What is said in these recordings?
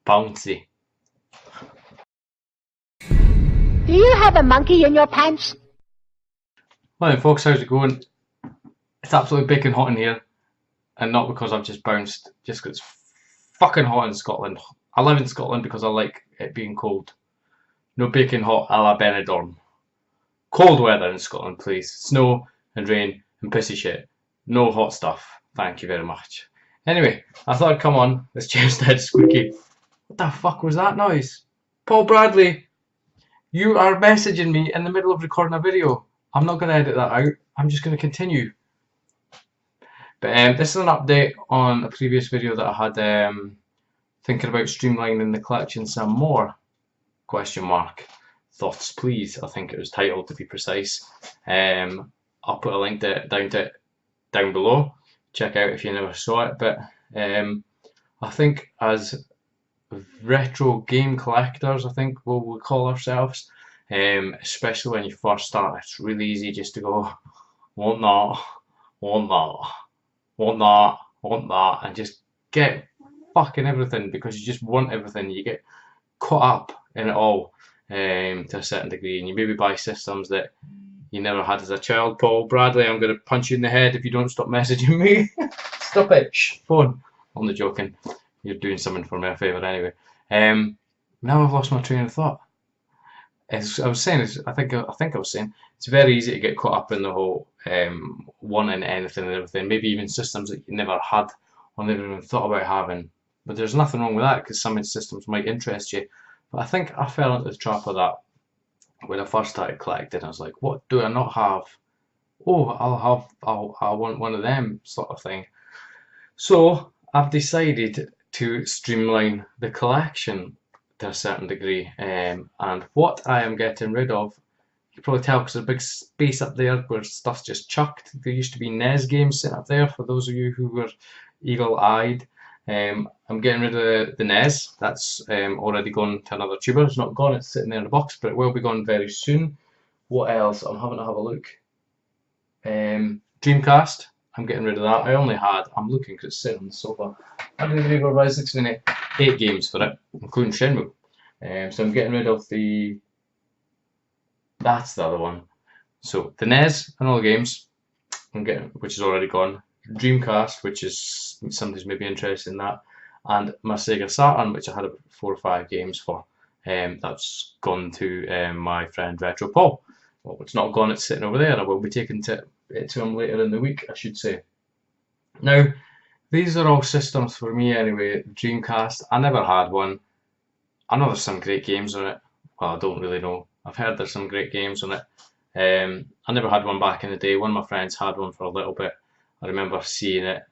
Bouncy. Do you have a monkey in your pants? Morning folks, how's it going? It's absolutely baking hot in here, and not because I've just bounced, just because it's fucking hot in Scotland. I live in Scotland because I like it being cold. No baking hot a la Benidorm. Cold weather in Scotland, please. Snow and rain and pissy shit. No hot stuff. Thank you very much. Anyway, I thought I'd come on. This chair's dead squeaky. What the fuck was that noise? Paul Bradley, you are messaging me in the middle of recording a video. I'm not going to edit that out. I'm just going to continue. But this is an update on a previous video that I had thinking about streamlining the collection some more. Question mark. Thoughts please, I think it was titled to be precise. I'll put a link down below. Check out if you never saw it. But I think as retro game collectors, I think we'll call ourselves, especially when you first start, it's really easy just to go, want that, want that, want that, want that, and just get fucking everything because you just want everything. You get caught up in it all to a certain degree, and you maybe buy systems that you never had as a child. Paul Bradley, I'm going to punch you in the head if you don't stop messaging me. Stop it, shh, phone. I'm not joking. You're doing something for me a favour anyway. Now I've lost my train of thought. As I was saying, I think I was saying, it's very easy to get caught up in the whole wanting anything and everything. Maybe even systems that you never had or never even thought about having. But there's nothing wrong with that because some systems might interest you. But I think I fell into the trap of that when I first started collecting. I was like, what do I not have? Oh, I want one of them sort of thing. So I've decided to streamline the collection to a certain degree, and what I am getting rid of, you can probably tell because there's a big space up there where stuff's just chucked. There used to be NES games sitting up there for those of you who were eagle-eyed. I'm getting rid of the NES. That's already gone to another tuber. It's not gone, it's sitting there in the box, but it will be gone very soon. What else? I'm having to have a look. Dreamcast, I'm getting rid of that. I only had, I'm looking because it's sitting on the sofa, I didn't believe I was 8 games for it, including Shenmue. So I'm getting rid of that's the other one. So the NES and all the games, which is already gone. Dreamcast, which is somebody's maybe interested in that, and my Sega Saturn, which I had about 4 or 5 games for. That's gone to my friend Retro Paul. Well, it's not gone, it's sitting over there. I will be taking it to him later in the week, I should say. Now, these are all systems for me anyway. Dreamcast, I never had one. I know there's some great games on it. Well, I don't really know. I've heard there's some great games on it. I never had one back in the day. One of my friends had one for a little bit. I remember seeing it,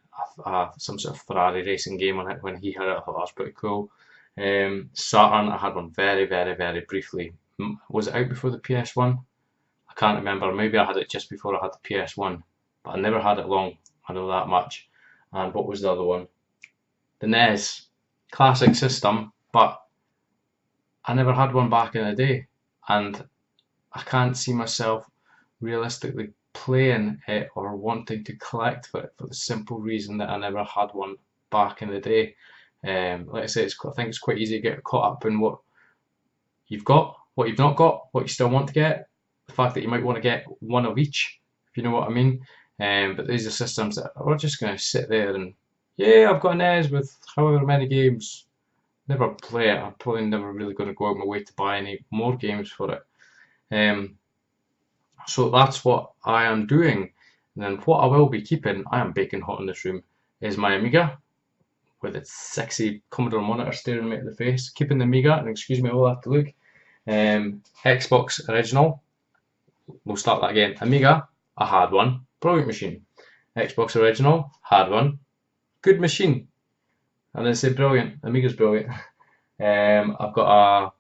some sort of Ferrari racing game on it when he had it. I thought that was pretty cool. Saturn, I had one very, very, very briefly. Was it out before the PS1? I can't remember. Maybe I had it just before I had the PS1, but I never had it long. I know that much. And what was the other one? The NES. Classic system, but I never had one back in the day. And I can't see myself realistically playing it or wanting to collect for it for the simple reason that I never had one back in the day. Like I say, I think it's quite easy to get caught up in what you've got, what you've not got, what you still want to get, the fact that you might want to get one of each, if you know what I mean. But these are systems that are just going to sit there and, yeah, I've got an NES with however many games. Never play it. I'm probably never really going to go out my way to buy any more games for it. So that's what I am doing. And then what I will be keeping, I am baking hot in this room, is my Amiga with its sexy Commodore monitor staring me at the face. Keeping the Amiga, and excuse me, I will have to look. Xbox original. We'll start that again. Amiga, I had one. Brilliant machine. Xbox original, had one. Good machine. I didn't say brilliant. Amiga's brilliant. I've got a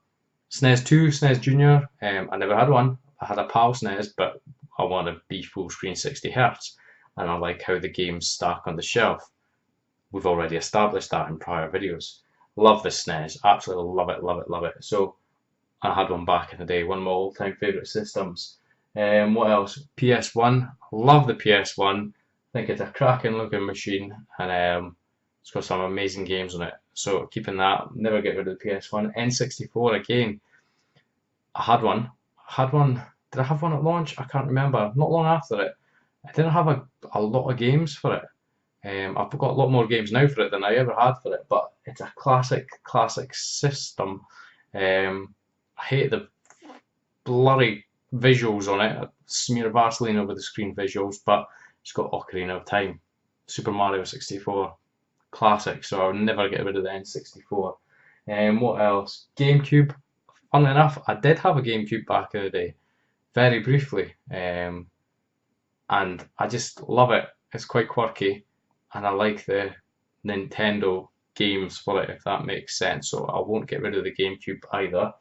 SNES 2, SNES Junior. I never had one. I had a PAL SNES, but I want to be full screen 60Hz, and I like how the games stack on the shelf. We've already established that in prior videos. Love the SNES, absolutely love it, love it, love it. So I had one back in the day, one of my all-time favourite systems. What else? PS1, love the PS1. I think it's a cracking looking machine, and It's got some amazing games on it. So keeping that, never get rid of the PS1. N64 again. I had one. Did I have one at launch? I can't remember. Not long after it. I didn't have a lot of games for it. I've got a lot more games now for it than I ever had for it, but it's a classic system. I hate the blurry visuals on it. I smear Vaseline over the screen visuals, but it's got Ocarina of Time, Super Mario 64, classic. So I'll never get rid of the N64. What else? GameCube. Funnily enough, I did have a GameCube back in the day, very briefly, and I just love it. It's quite quirky, and I like the Nintendo games for it, if that makes sense. So I won't get rid of the GameCube either.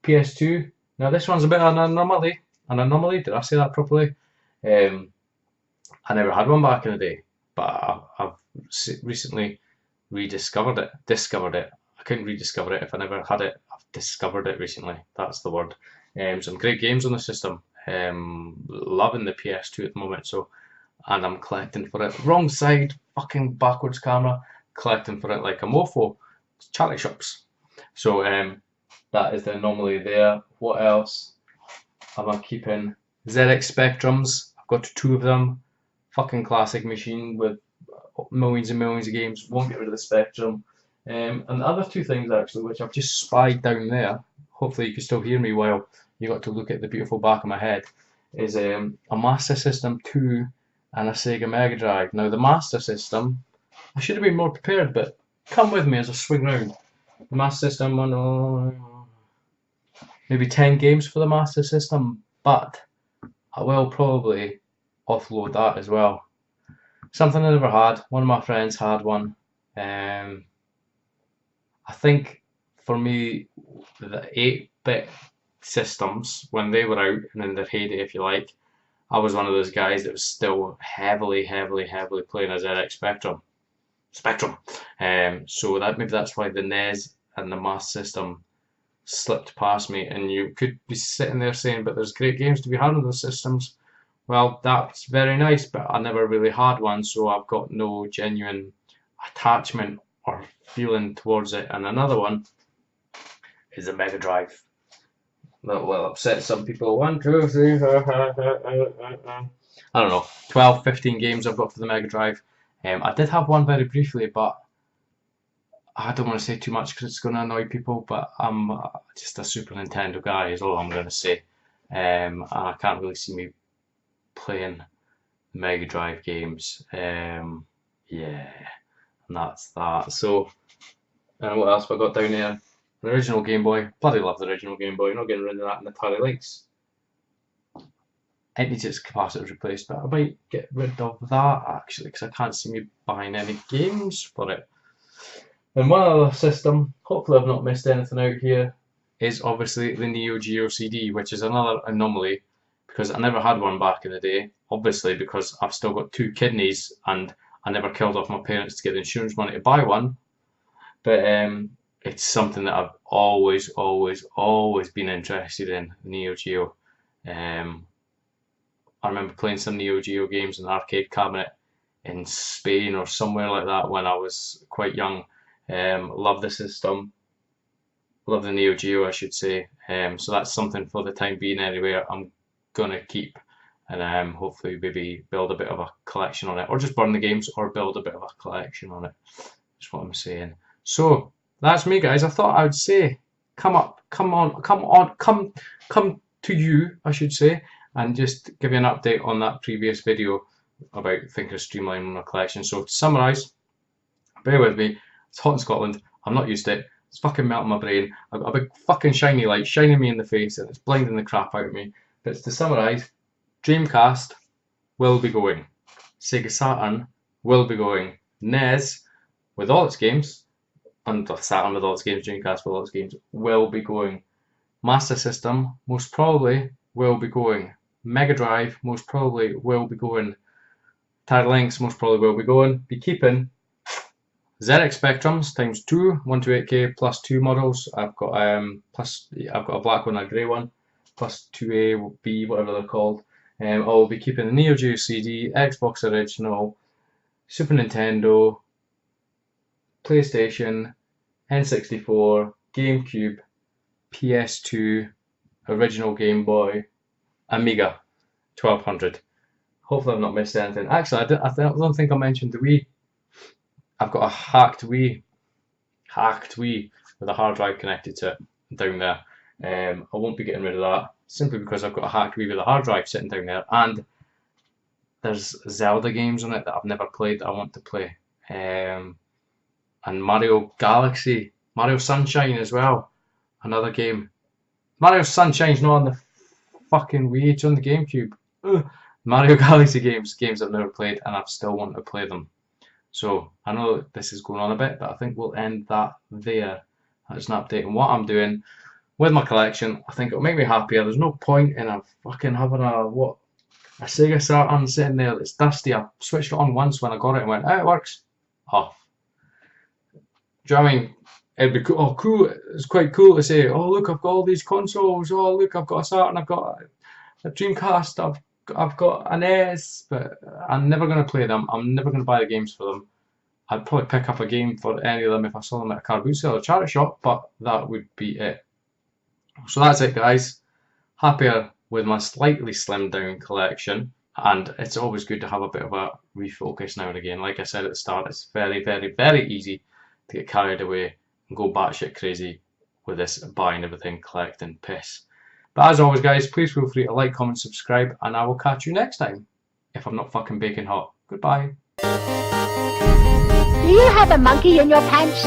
PS2. Now this one's a bit of an anomaly. An anomaly? Did I say that properly? I never had one back in the day, but I've recently rediscovered it. Discovered it. I couldn't rediscover it if I never had it. I've discovered it recently. That's the word. Some great games on the system. Loving the PS2 at the moment. So, and I'm collecting for it. Wrong side, fucking backwards camera. Collecting for it like a mofo. Charity shops. So that is the anomaly there. What else am I keeping? ZX Spectrums. I've got 2 of them. Fucking classic machine with millions and millions of games. Won't get rid of the Spectrum. And the other 2 things actually, which I've just spied down there, hopefully you can still hear me while you got to look at the beautiful back of my head, is a Master System 2 and a Sega Mega Drive. Now the Master System, I should have been more prepared, but come with me as I swing round. The Master System, maybe 10 games for the Master System, but I will probably offload that as well. Something I never had. One of my friends had one. I think for me, the 8-bit systems, when they were out and in their heyday, if you like, I was one of those guys that was still heavily playing a ZX Spectrum. So that maybe that's why the NES and the Master System slipped past me. And you could be sitting there saying, but there's great games to be had on those systems. Well, that's very nice, but I never really had one, so I've got no genuine attachment or feeling towards it. And another one is the Mega Drive. That will upset some people. 1, 2, 3, I don't know, 12, 15 games I've got for the Mega Drive. I did have one very briefly, but I don't want to say too much because it's going to annoy people, but I'm just a Super Nintendo guy is all I'm going to say. And I can't really see me playing Mega Drive games. Yeah, and that's that. So, and what else have I got down there? The original Game Boy. Bloody love the original Game Boy. Not getting rid of that in the Atari Lynx. It needs its capacitors replaced, but I might get rid of that actually because I can't see me buying any games for it. And one other system, hopefully I've not missed anything out here, is obviously the Neo Geo CD, which is another anomaly because I never had one back in the day. Obviously because I've still got 2 kidneys and I never killed off my parents to get the insurance money to buy one. But it's something that I've always been interested in, Neo Geo. I remember playing some Neo Geo games in an arcade cabinet in Spain or somewhere like that when I was quite young. Love the system. Love the Neo Geo, I should say. So that's something for the time being anyway I'm gonna keep, and hopefully maybe build a bit of a collection on it, or just burn the games or build a bit of a collection on it. That's what I'm saying. So that's me, guys. I thought I would say come to you, I should say, and just give you an update on that previous video about thinking of streamlining my collection. So to summarise, bear with me, it's hot in Scotland, I'm not used to it, it's fucking melting my brain, I've got a big fucking shiny light shining me in the face and it's blinding the crap out of me. But to summarise, Dreamcast will be going, Sega Saturn will be going, NES with all its games, and Saturn with all its games, Dreamcast with all its games, will be going. Master System most probably will be going. Mega Drive most probably will be going. Atari Lynx most probably will be going. Be keeping ZX Spectrums times 2, 128K plus 2 models. I've got I've got a black one and a grey one, plus 2A, B, whatever they're called. I'll be keeping the Neo Geo CD, Xbox Original, Super Nintendo, PlayStation, N64, GameCube, PS2, original Game Boy, Amiga 1200. Hopefully I've not missed anything. Actually, I don't think I mentioned the Wii. I've got a hacked Wii with a hard drive connected to it down there. I won't be getting rid of that simply because I've got a hacked Wii with a hard drive sitting down there, and there's Zelda games on it that I've never played that I want to play. And Mario Galaxy, Mario Sunshine as well, another game. Mario Sunshine's not on the fucking Wii, it's on the GameCube. Ugh. Mario Galaxy games I've never played, and I still want to play them. So I know this is going on a bit, but I think we'll end that there. That's an update on what I'm doing with my collection. I think it'll make me happier. There's no point in a fucking having a Sega Saturn sitting there that's dusty. I switched it on once when I got it and went, oh, it works. Off. Do you know what I mean? It'd be cool. Oh, cool. It's quite cool to say, oh, look, I've got all these consoles. Oh, look, I've got a Saturn. I've got a Dreamcast. I've got an S, but I'm never going to play them. I'm never going to buy the games for them. I'd probably pick up a game for any of them if I saw them at a car boot sale or charity shop, but that would be it. So that's it, guys. Happier with my slightly slimmed down collection, and it's always good to have a bit of a refocus now and again. Like I said at the start, it's very, very, very easy to get carried away and go batshit crazy with this buying everything, collecting piss. But as always, guys, please feel free to like, comment, subscribe, and I will catch you next time. If I'm not fucking baking hot. Goodbye. Do you have a monkey in your pants?